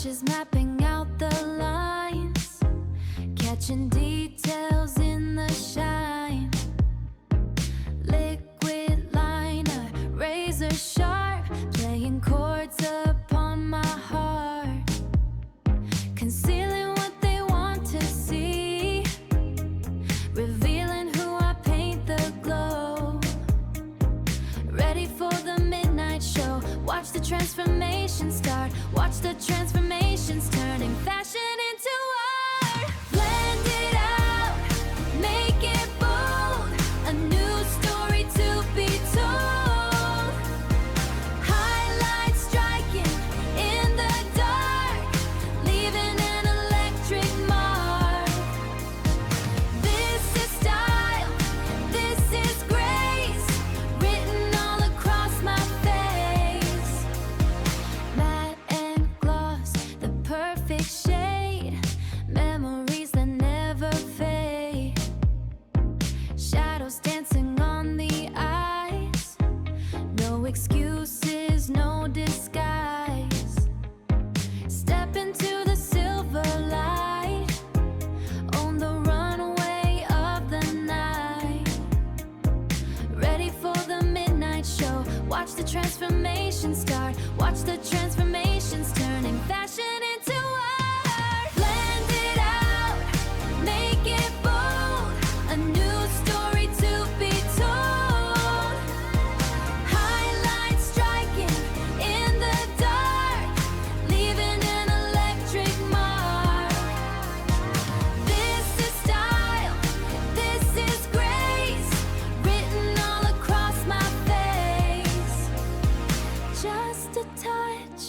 Brushes mapping out the lines, catching details in the shine. Liquid liner, razor sharp, playing chords upon my heart, concealing what they want to see, revealing who I paint the glow. Ready for the midnight show, watch the transformation start, watch the transformations turning fashion into art. Blend it out, make it bold, a new story to be told. Highlights striking in the dark, leaving an electric mark. This is style, this is grace, written all across my face. Matte and gloss, the perfect shade, memories that never fade. Shadows dancing on the eyes, no excuses, no disguise. Step into the silver light, on the runway of the night. Ready for the midnight show, watch the transformation start, watch the transformations turning fashion into art. Blend it out, make it bold, a new story to be told. Highlights striking in the dark, leaving an electric mark. This is style, this is grace, written all across my face. Just a touch,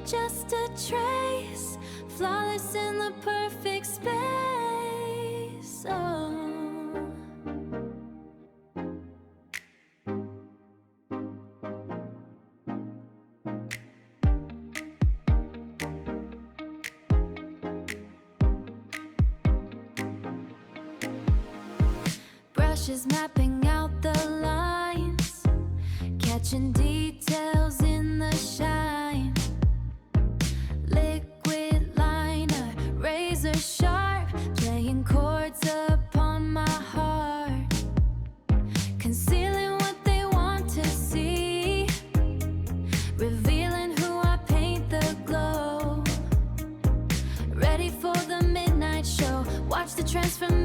just a trace, flawless in the perfect space. Oh. Brushes mapping out the lines, catching details in the shine. Liquid liner, razor sharp, playing chords upon my heart, concealing what they want to see, revealing who I paint the glow. Ready for the midnight show, watch the transformation